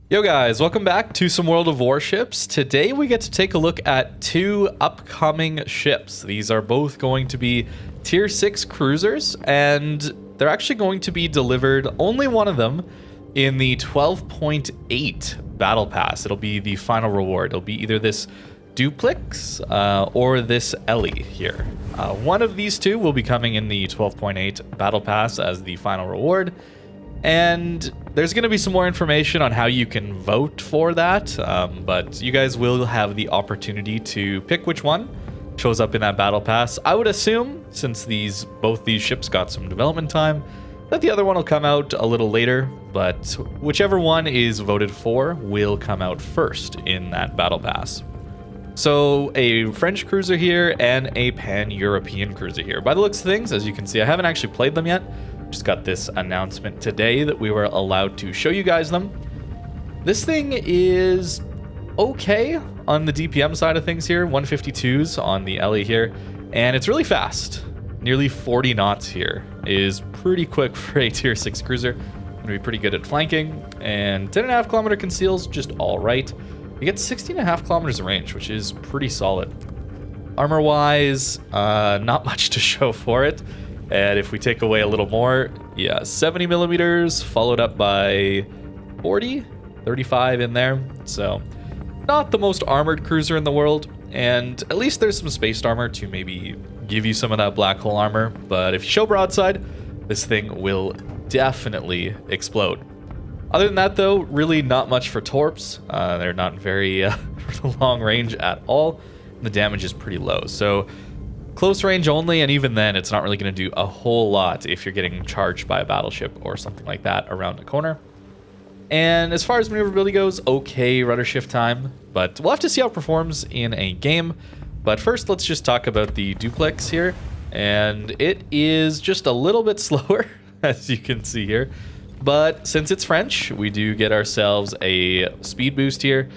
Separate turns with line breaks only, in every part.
Yo guys, welcome back to some World of Warships. Today we get to take a look at two upcoming ships. These are both going to be tier 6 cruisers, and they're actually going to be delivered, only one of them, in the 12.8 Battle Pass. It'll be the final reward. It'll be either this Duplex or this Ellie here. One of these two will be coming in the 12.8 Battle Pass as the final reward. And there's going to be some more information on how you can vote for that, but you guys will have the opportunity to pick which one shows up in that battle pass. I would assume, since both these ships got some development time, that the other one will come out a little later, but whichever one is voted for will come out first in that battle pass. So a French cruiser here and a pan-European cruiser here. By the looks of things, as you can see, I haven't actually played them yet. Just got this announcement today that we were allowed to show you guys them. This thing is okay on the DPM side of things here, 152s on the Ellie here, and it's really fast. Nearly 40 knots here is pretty quick for a tier 6 cruiser. Gonna be pretty good at flanking, and 10.5 kilometer conceals just all right. You get 16.5 kilometers of range, which is pretty solid. Armor wise, not much to show for it. And if we take away a little more, yeah, 70 millimeters followed up by 40, 35 in there. So not the most armored cruiser in the world. And at least there's some spaced armor to maybe give you some of that black hole armor. But if you show broadside, this thing will definitely explode. Other than that, though, really not much for torps. They're not very long range at all. The damage is pretty low. So close range only, and even then, it's not really going to do a whole lot if you're getting charged by a battleship or something like that around the corner. And as far as maneuverability goes, okay rudder shift time, but we'll have to see how it performs in a game. But first, let's just talk about the Duplex here. And it is just a little bit slower, as you can see here. But since it's French, we do get ourselves a speed boost here.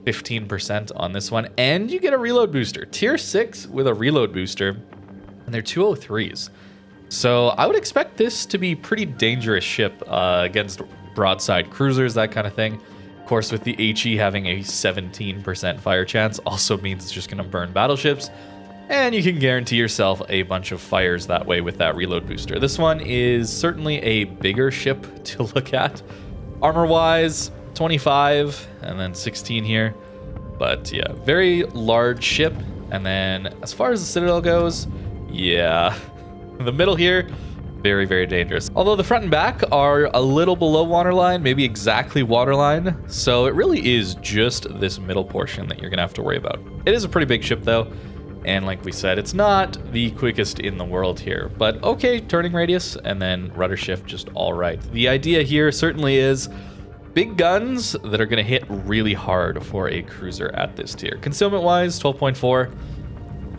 15% on this one, and you get a reload booster. Tier 6 with a reload booster, and they're 203s. So I would expect this to be pretty dangerous ship against broadside cruisers, that kind of thing. Of course, with the HE having a 17% fire chance, also means it's just going to burn battleships, and you can guarantee yourself a bunch of fires that way with that reload booster. This one is certainly a bigger ship to look at. Armor-wise, 25 and then 16 here, but yeah, very large ship. And then as far as the Citadel goes, yeah, the middle here, very, very dangerous. Although the front and back are a little below waterline, maybe exactly waterline, so it really is just this middle portion that you're gonna have to worry about. It is a pretty big ship though, and like we said, it's not the quickest in the world here, but okay turning radius, and then rudder shift just all right. The idea here certainly is big guns that are going to hit really hard for a cruiser at this tier. Concealment wise, 12.4,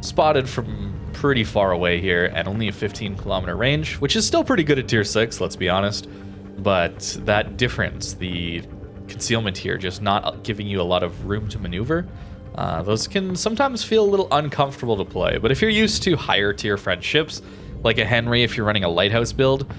spotted from pretty far away here, and only a 15 kilometer range, which is still pretty good at tier 6, let's be honest. But that difference, the concealment here, just not giving you a lot of room to maneuver, those can sometimes feel a little uncomfortable to play. But if you're used to higher tier French ships, like a Henry if you're running a lighthouse build,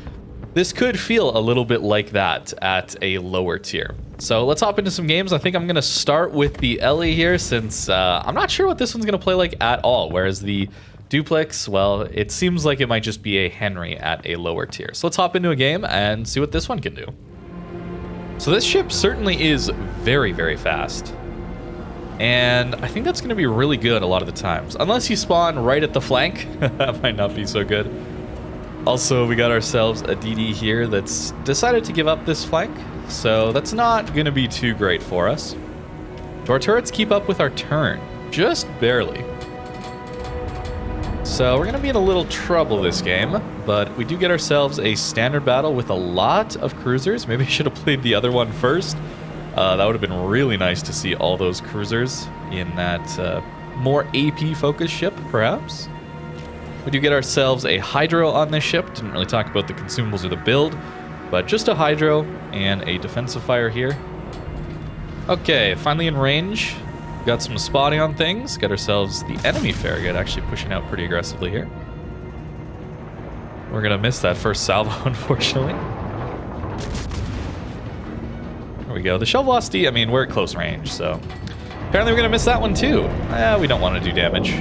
this could feel a little bit like that at a lower tier. So let's hop into some games. I think I'm going to start with the Ellie here, since I'm not sure what this one's going to play like at all. Whereas the Duplex, well, it seems like it might just be a Henry at a lower tier. So let's hop into a game and see what this one can do. So this ship certainly is very, very fast. And I think that's going to be really good a lot of the times. Unless you spawn right at the flank, that might not be so good. Also, we got ourselves a DD here that's decided to give up this flank, so that's not going to be too great for us. Do our turrets keep up with our turn? Just barely. So we're going to be in a little trouble this game, but we do get ourselves a standard battle with a lot of cruisers. Maybe I should have played the other one first. That would have been really nice to see all those cruisers in that more AP-focused ship, perhaps. We do get ourselves a Hydro on this ship. Didn't really talk about the consumables or the build, but just a Hydro and a defensive fire here. Okay, finally in range. Got some spotting on things. Got ourselves the enemy Farragut actually pushing out pretty aggressively here. We're going to miss that first salvo, unfortunately. There we go. The shell velocity, I mean, we're at close range, so... Apparently we're going to miss that one, too. We don't want to do damage.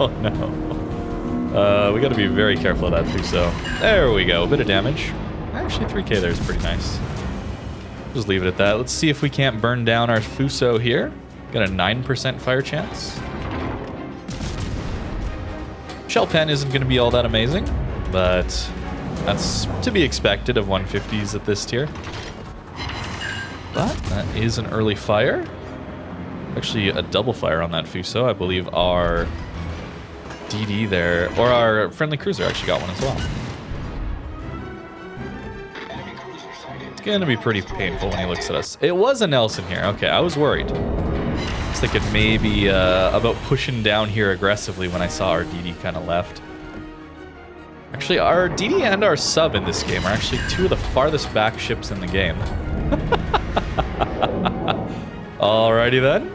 Oh, no. We got to be very careful of that Fuso. There we go. A bit of damage. Actually, 3k there is pretty nice. Just leave it at that. Let's see if we can't burn down our Fuso here. Got a 9% fire chance. Shell pen isn't going to be all that amazing, but that's to be expected of 150s at this tier. But that is an early fire. Actually, a double fire on that Fuso. I believe our DD there, or our friendly cruiser actually got one as well. It's going to be pretty painful when he looks at us. It was a Nelson here. Okay, I was worried. I was thinking maybe about pushing down here aggressively when I saw our DD kind of left. Actually, our DD and our sub in this game are actually two of the farthest back ships in the game. Alrighty then.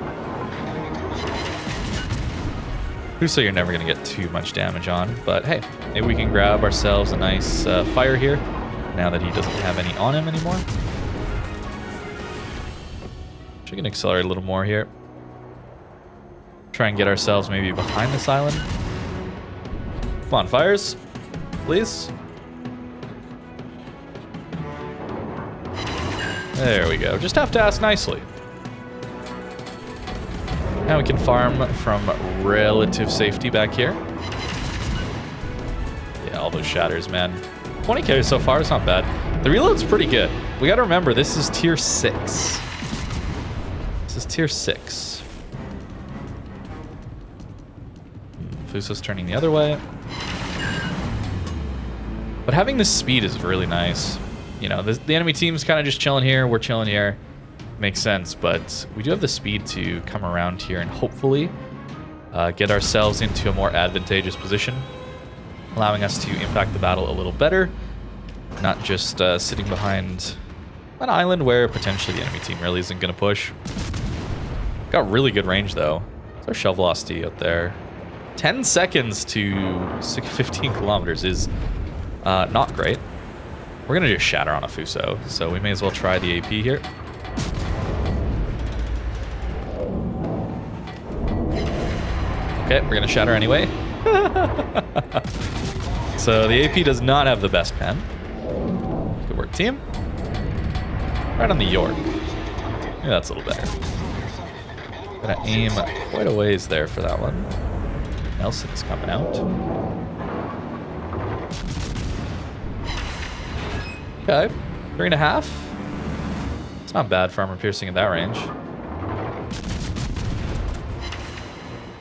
Fuso you're never going to get too much damage on, but hey, maybe we can grab ourselves a nice fire here now that he doesn't have any on him anymore. We can accelerate a little more here. Try and get ourselves maybe behind this island. Come on, fires, please. There we go. Just have to ask nicely. Now we can farm from relative safety back here. Yeah, all those shatters, man. 20k so far is not bad. The reload's pretty good. We gotta remember, this is tier 6. This is tier 6. Fuso's turning the other way. But having this speed is really nice. You know, the enemy team's kind of just chilling here. We're chilling here. Makes sense, but we do have the speed to come around here and hopefully get ourselves into a more advantageous position, allowing us to impact the battle a little better, not just sitting behind an island where potentially the enemy team really isn't going to push. Got really good range, though. What's our shell velocity out there? 10 seconds to 15 kilometers is not great. We're going to just shatter on a Fuso, so we may as well try the AP here. Okay, we're going to shatter anyway. So the AP does not have the best pen. Good work, team. Right on the York. Yeah, that's a little better. Gonna aim quite a ways there for that one. Nelson is coming out. Okay, 3.5. It's not bad for armor piercing at that range.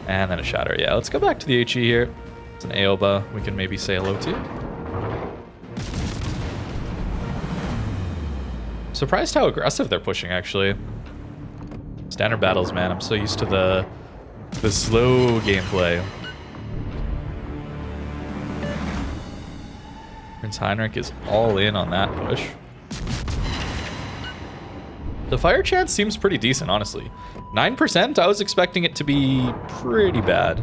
And then a shatter. Yeah, let's go back to the HE here. It's an Aoba we can maybe say hello to. Surprised how aggressive they're pushing, actually. Standard battles, man. I'm so used to the slow gameplay. Prince Heinrich is all in on that push. The fire chance seems pretty decent, honestly. 9%, I was expecting it to be pretty bad.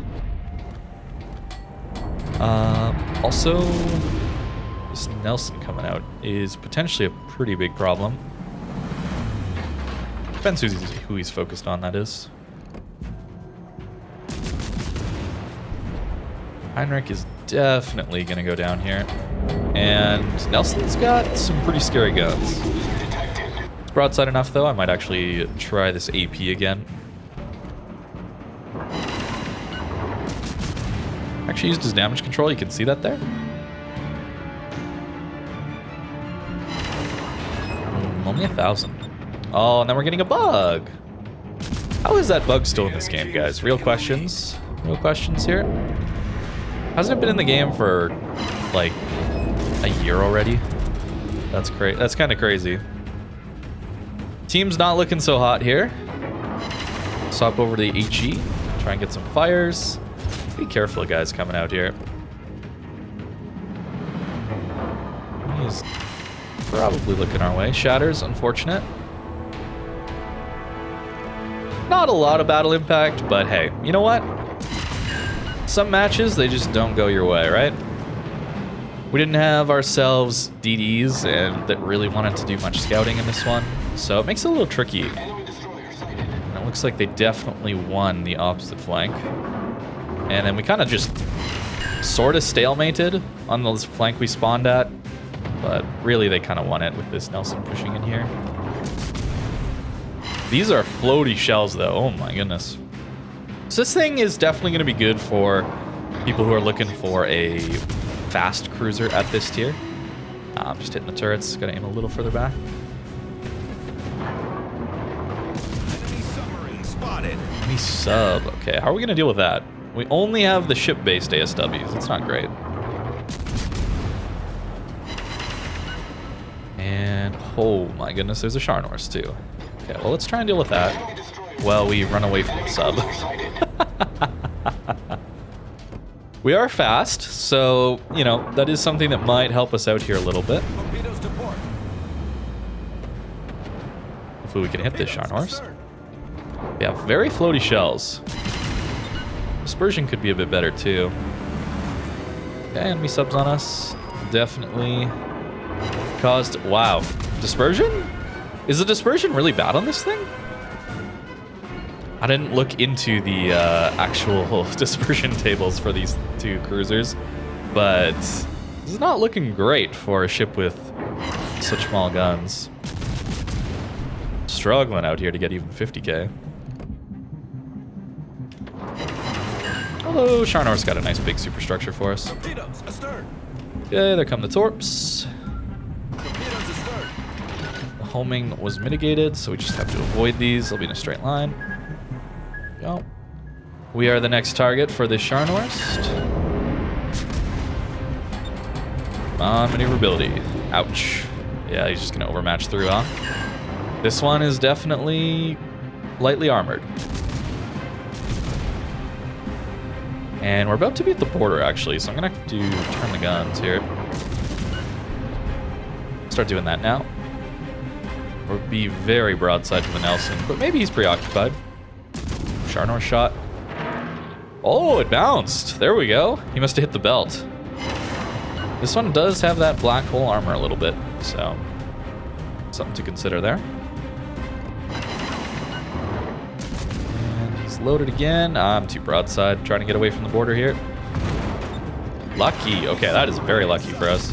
Also, this Nelson coming out is potentially a pretty big problem. Depends who he's focused on, that is. Heinrich is definitely going to go down here. And Nelson's got some pretty scary guns. It's broadside enough, though. I might actually try this AP again. Actually used his damage control. You can see that there. Only 1,000. Oh, and then we're getting a bug. How is that bug still in this game, guys? Real questions. Real questions here. Hasn't it been in the game for, like, a year already? That's crazy. That's kind of crazy. Team's not looking so hot here. Swap over to the HE. Try and get some fires. Be careful, guys, coming out here. He's probably looking our way. Shatters, unfortunate. Not a lot of battle impact, but hey, you know what? Some matches, they just don't go your way, right? We didn't have ourselves DDs and that really wanted to do much scouting in this one, So it makes it a little tricky. And it looks like they definitely won the opposite flank. And then we kind of just sort of stalemated on the flank we spawned at. But really they kind of won it with this Nelson pushing in here. These are floaty shells though. Oh my goodness. So this thing is definitely going to be good for people who are looking for a fast cruiser at this tier. I'm just hitting the turrets. Got to aim a little further back.
Enemy submarine spotted.
Enemy sub. Okay, how are we going to deal with that? We only have the ship-based ASWs. It's not great. And oh my goodness, there's a Sharnors too. Okay, well let's try and deal with that. Well, we run away from the sub. We are fast, so, you know, that is something that might help us out here a little bit.
Torpedoes to port.
Hopefully we can hit this Sharnors. Yeah, very floaty shells. Dispersion could be a bit better too. Okay, enemy subs on us. Definitely caused... Wow. Dispersion? Is the dispersion really bad on this thing? I didn't look into the actual dispersion tables for these two cruisers, but this is not looking great for a ship with such small guns. Struggling out here to get even 50k. Although Sharnor's got a nice big superstructure for us.
Torpedoes astern.
Okay, there come the torps.
Torpedoes astern.
The homing was mitigated, so we just have to avoid these. They'll be in a straight line. Go. We are the next target for this Sharnors. Come on, maneuverability. Ouch. Yeah, he's just gonna overmatch through, huh? This one is definitely lightly armored. And we're about to be at the border, actually, so I'm gonna have to turn the guns here. Start doing that now. Or be very broadside to the Nelson, but maybe he's preoccupied. Sharnor shot. Oh, it bounced. There we go. He must have hit the belt. This one does have that black hole armor a little bit, so something to consider there. And he's loaded again. I'm too broadside, trying to get away from the border here. Lucky. Okay, that is very lucky for us.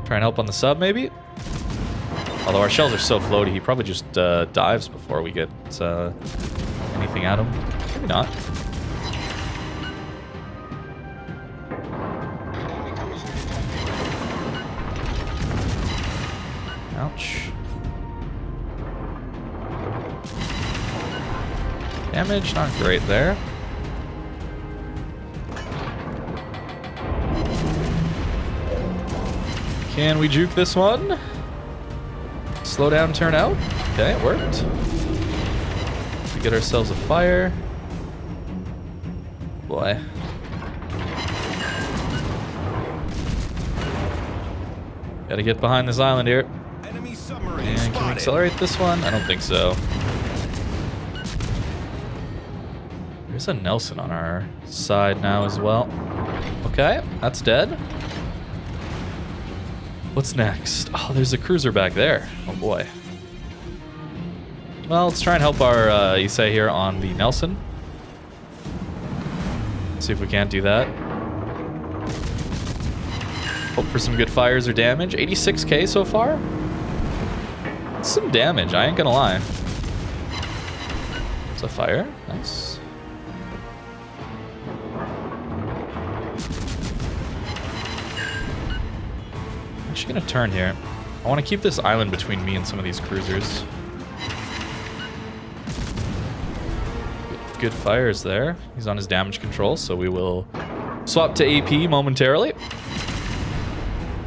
Try and help on the sub, maybe? Although our shells are so floaty, he probably just dives before we get anything at him. Maybe not. Ouch. Damage, not great there. Can we juke this one? Slow down, turn out. Okay, it worked. We get ourselves a fire. Boy. Gotta get behind this island here.
Enemy submarine
And can we
spotted.
accelerate this one? I don't think so. There's a Nelson on our side now as well. Okay, that's dead. What's next? Oh, there's a cruiser back there. Oh boy. Well, let's try and help our Issei here on the Nelson. See if we can't do that. Hope for some good fires or damage. 86k so far. That's some damage, I ain't gonna lie. It's a fire. Nice. I'm actually gonna turn here. I want to keep this island between me and some of these cruisers. Good fires there. He's on his damage control, so we will swap to AP momentarily.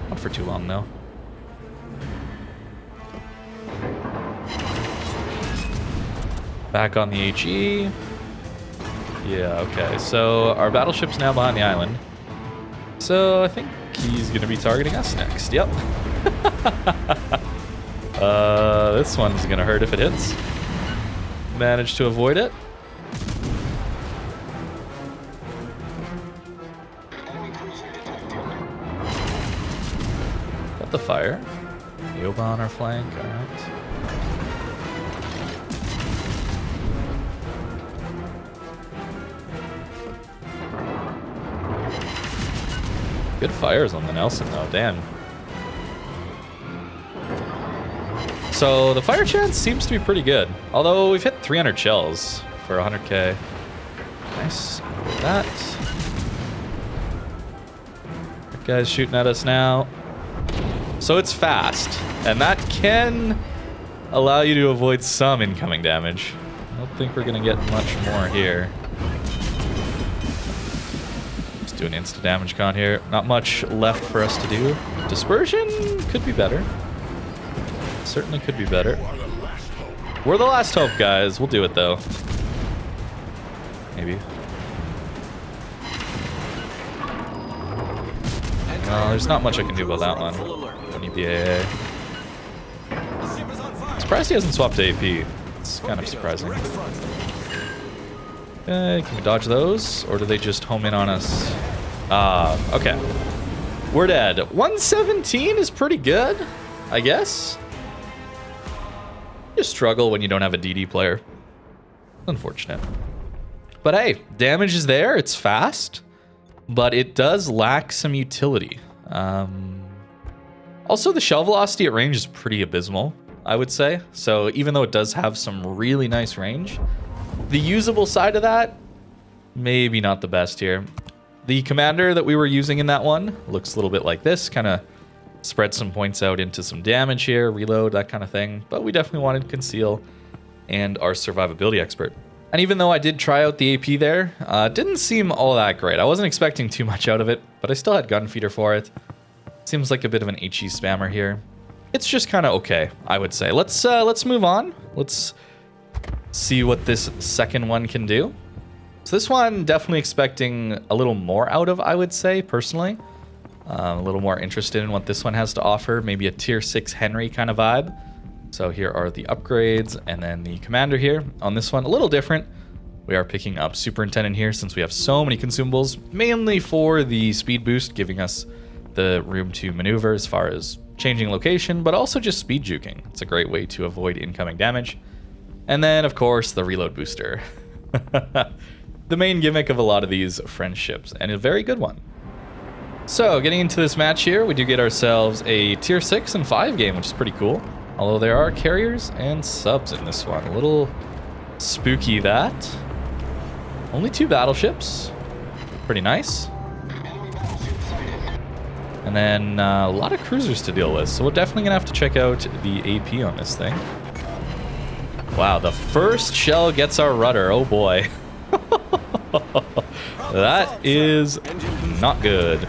Not for too long, though. Back on the HE. Yeah, okay. So our battleship's now behind the island. So I think he's going to be targeting us next. Yep. This one's going to hurt if it hits. Managed to avoid it. Got the fire. Yoba on our flank, alright. Good fires on the Nelson though, damn. So the fire chance seems to be pretty good. Although we've hit 300 shells for 100k. Nice. That. That guy's shooting at us now. So it's fast. And that can allow you to avoid some incoming damage. I don't think we're going to get much more here. Just do an insta damage con here. Not much left for us to do. Dispersion could be better. Certainly could be better. We're the last hope, guys. We'll do it, though. Maybe. Well, there's not much I can do about that one. Don't need the AA. Surprised he hasn't swapped to AP. It's kind of surprising. Okay, can we dodge those? Or do they just home in on us? Okay. We're dead. 117 is pretty good, I guess. You struggle when you don't have a DD player. Unfortunate. But hey, damage is there. It's fast. But it does lack some utility. Also, the shell velocity at range is pretty abysmal, I would say. So even though it does have some really nice range, the usable side of that, maybe not the best here. The commander that we were using in that one looks a little bit like this. Kind of spread some points out into some damage here, reload, that kind of thing. But we definitely wanted conceal and our survivability expert. And even though I did try out the AP there, didn't seem all that great. I wasn't expecting too much out of it, but I still had gun feeder for it. Seems like a bit of an HE spammer here. It's just kind of okay, I would say. Let's move on. Let's see what this second one can do. So this one, definitely expecting a little more out of, I would say, personally. A little more interested in what this one has to offer. Maybe a tier 6 Henry kind of vibe. So here are the upgrades and then the commander here. On this one, a little different. We are picking up Superintendent here since we have so many consumables, mainly for the speed boost, giving us the room to maneuver as far as changing location, but also just speed juking. It's a great way to avoid incoming damage. And then, of course, the reload booster. The main gimmick of a lot of these friendships, and a very good one. So, getting into this match here, we do get ourselves a tier 6 and 5 game, which is pretty cool. Although there are carriers and subs in this one. A little spooky that. Only 2 battleships. Pretty nice. And then a lot of cruisers to deal with. So we're definitely going to have to check out the AP on this thing. Wow, the first shell gets our rudder. Oh boy. That is not good.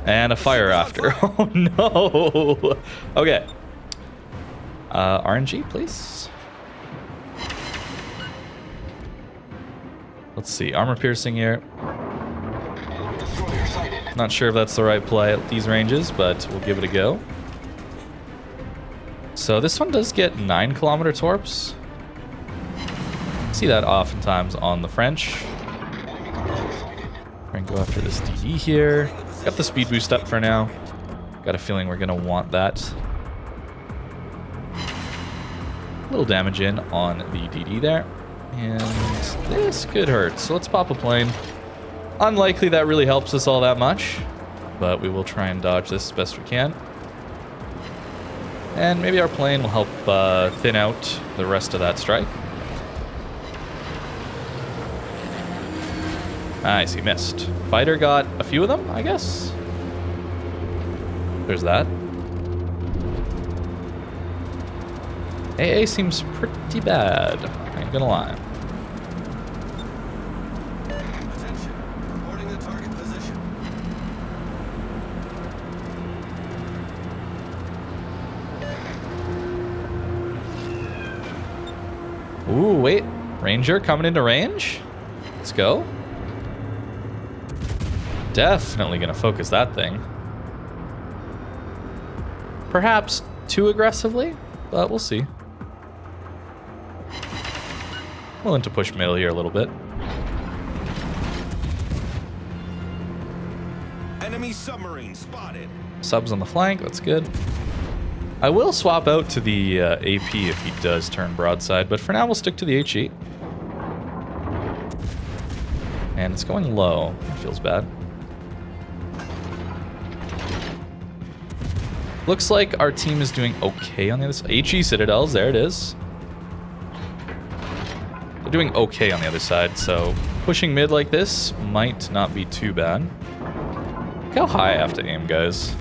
And a fire after. Oh no. Okay. RNG, please. Let's see. Armor piercing here. Not sure if that's the right play at these ranges, but we'll give it a go. So this one does get 9-kilometer torps. See that oftentimes on the French. We're gonna go after this DD here. Got the speed boost up for now. Got a feeling we're gonna want that. A little damage in on the DD there. And this could hurt, so let's pop a plane. Unlikely that really helps us all that much, but we will try and dodge this as best we can. And maybe our plane will help thin out the rest of that strike. Nice, he missed. Fighter got a few of them, I guess. There's that. AA seems pretty bad, I ain't gonna lie.
Attention. Reporting the target position.
Ooh, wait. Ranger coming into range? Let's go. Definitely gonna focus that thing. Perhaps too aggressively, but we'll see. Willing to push middle here a little bit.
Enemy submarine spotted.
Subs on the flank, that's good. I will swap out to the AP if he does turn broadside, but for now we'll stick to the HE. And it's going low. It feels bad. Looks like our team is doing okay on the other side. HE Citadels, there it is. They're doing okay on the other side, so pushing mid like this might not be too bad. Look how high I have to aim, guys.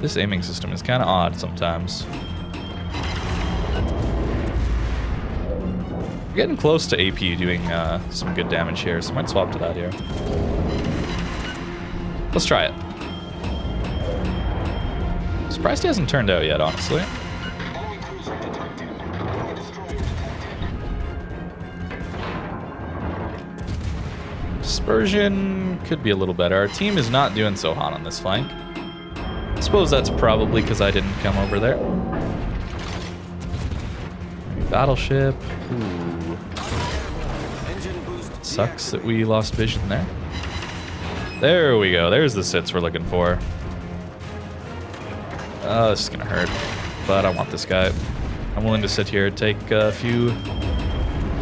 This aiming system is kind of odd sometimes. We're getting close to AP doing some good damage here, so I might swap to that here. Let's try it. Surprised he hasn't turned out yet, honestly. Dispersion could be a little better. Our team is not doing so hot on this flank. I suppose that's probably because I didn't come over there. Battleship. Ooh. Sucks that we lost vision there. There we go. There's the sits we're looking for. This is gonna hurt, but I want this guy. I'm willing to sit here and take a few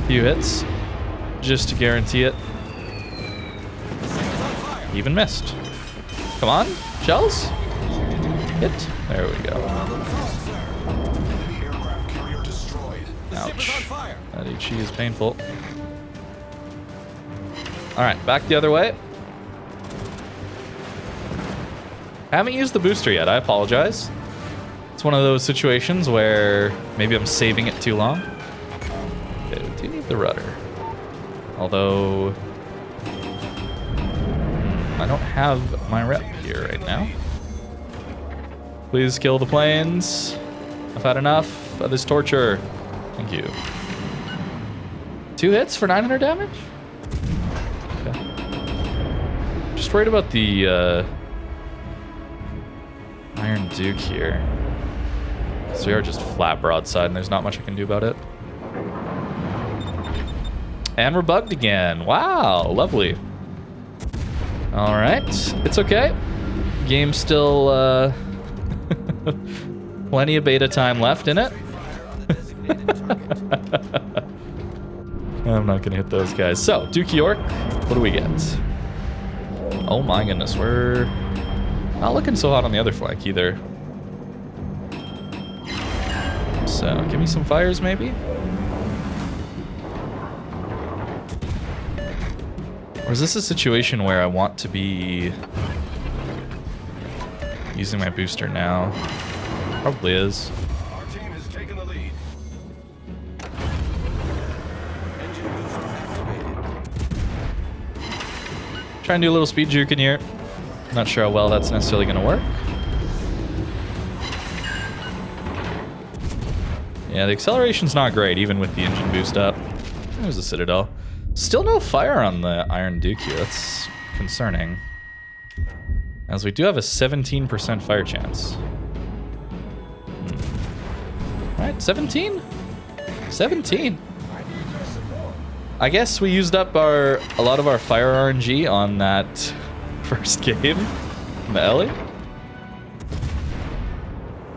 hits just to guarantee it. Even missed. Come on, shells. Hit. There we go. Ouch. That HE is painful. Alright, back the other way. Haven't used the booster yet, I apologize. It's one of those situations where maybe I'm saving it too long. Okay, we do need the rudder. Although... I don't have my rep here right now. Please kill the planes. I've had enough of this torture. Thank you. 2 hits for 900 damage? Okay. Just worried about the Iron Duke here. So we are just flat broadside and there's not much I can do about it. And we're bugged again. Wow, lovely. All right, it's okay. Game's still plenty of beta time left in it. I'm not gonna hit those guys. So, Duke York, what do we get? Oh my goodness, we're not looking so hot on the other flank either. So, give me some fires maybe? Or is this a situation where I want to be using my booster now? Probably is.
Our team has taken the lead. Engine booster activated.
Try and do a little speed juke in here. Not sure how well that's necessarily going to work. Yeah, the acceleration's not great, even with the engine boost up. There's a Citadel. Still no fire on the Iron Duke here. That's concerning. As we do have a 17% fire chance. Alright, 17? 17. I guess we used up a lot of our fire RNG on that first game, the Ellie.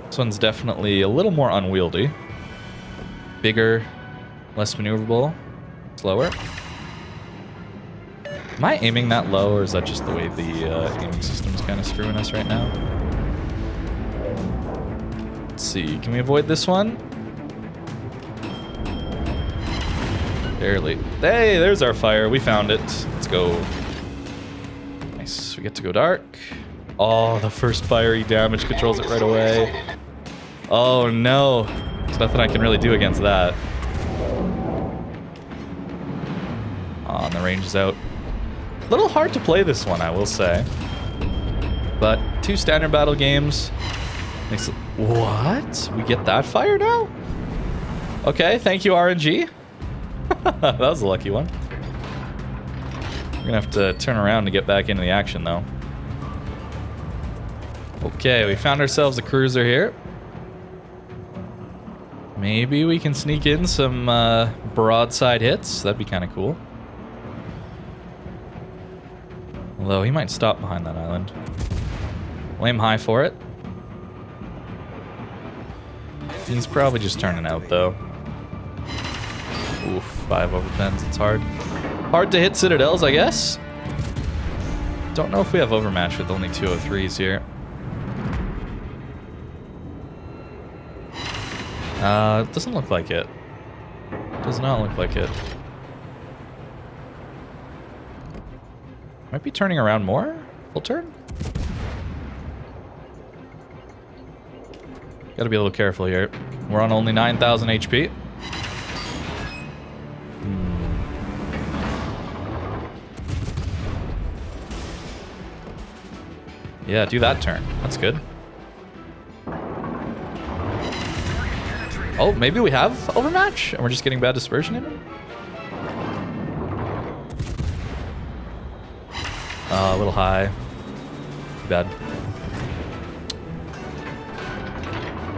This one's definitely a little more unwieldy. Bigger, less maneuverable, slower. Am I aiming that low, or is that just the way the aiming system's kind of screwing us right now? Let's see, can we avoid this one? Barely. Hey, there's our fire. We found it. Let's go. Nice. We get to go dark. Oh, the first fiery damage controls it right away. Oh no. There's nothing I can really do against that. Oh, and the range is out. A little hard to play this one, I will say. But 2 standard battle games. Makes it... What? We get that fire now? Okay, thank you, RNG. That was a lucky one. We're gonna have to turn around to get back into the action, though. Okay, we found ourselves a cruiser here. Maybe we can sneak in some broadside hits. That'd be kind of cool. Although he might stop behind that island. Aim high for it. He's probably just turning out though. Oof, 5 overpens, it's hard. Hard to hit citadels, I guess. Don't know if we have overmatch with only 203s here. It doesn't look like it. Does not look like it. Might be turning around more? Full turn? Gotta be a little careful here. We're on only 9,000 HP. Yeah, do that turn. That's good. Oh, maybe we have overmatch and we're just getting bad dispersion in him? A little high. Too bad.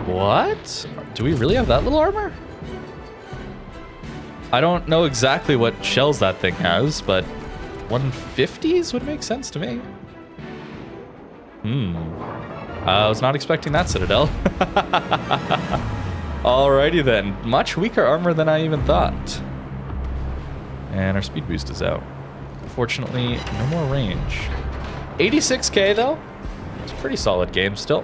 What? Do we really have that little armor? I don't know exactly what shells that thing has, but 150s would make sense to me. I was not expecting that citadel. Alrighty then. Much weaker armor than I even thought. And our speed boost is out. Fortunately, no more range. 86k though. It's a pretty solid game still.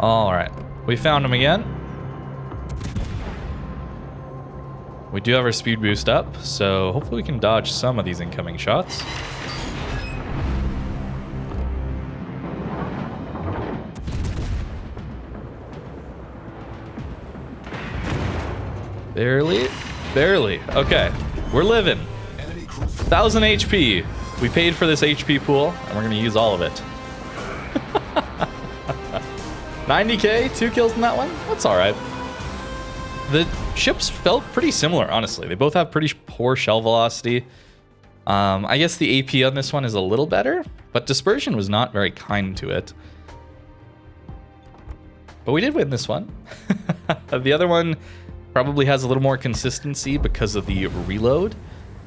Alright. We found him again. We do have our speed boost up, so hopefully we can dodge some of these incoming shots. Barely. Barely. Okay. We're living. 1,000 HP. We paid for this HP pool, and we're going to use all of it. 90k, 2 kills in that one? That's alright. The ships felt pretty similar, honestly. They both have pretty poor shell velocity. I guess the AP on this one is a little better, but dispersion was not very kind to it. But we did win this one. The other one probably has a little more consistency because of the reload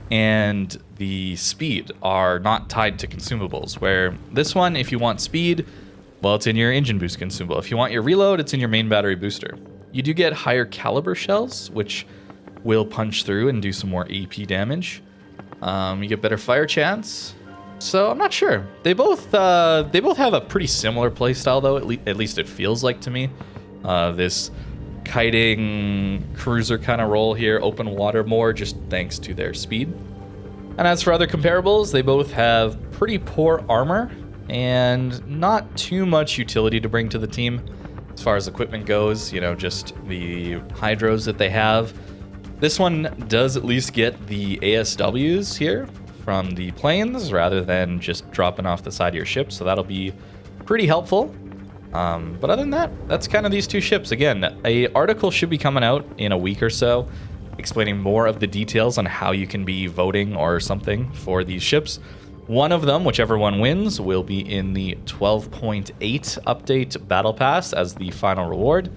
and the speed are not tied to consumables, where this one, if you want speed, well, it's in your engine boost consumable. If you want your reload, it's in your main battery booster. You do get higher caliber shells, which will punch through and do some more AP damage. You get better fire chance. So I'm not sure. They both have a pretty similar playstyle, though. At least it feels like to me. This kiting cruiser kind of role here, open water more, just thanks to their speed. And as for other comparables, they both have pretty poor armor and not too much utility to bring to the team. As far as equipment goes, you know, just the hydros that they have. This one does at least get the ASWs here from the planes rather than just dropping off the side of your ship, so that'll be pretty helpful. But other than that, that's kind of these two ships. Again, a article should be coming out in a week or so explaining more of the details on how you can be voting or something for these ships. One of them, whichever one wins, will be in the 12.8 update Battle Pass as the final reward.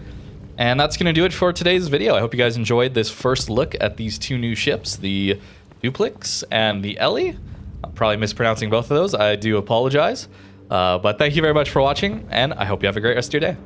And that's going to do it for today's video. I hope you guys enjoyed this first look at these two new ships, the Duplex and the Ellie. I'm probably mispronouncing both of those. I do apologize. But thank you very much for watching, and I hope you have a great rest of your day.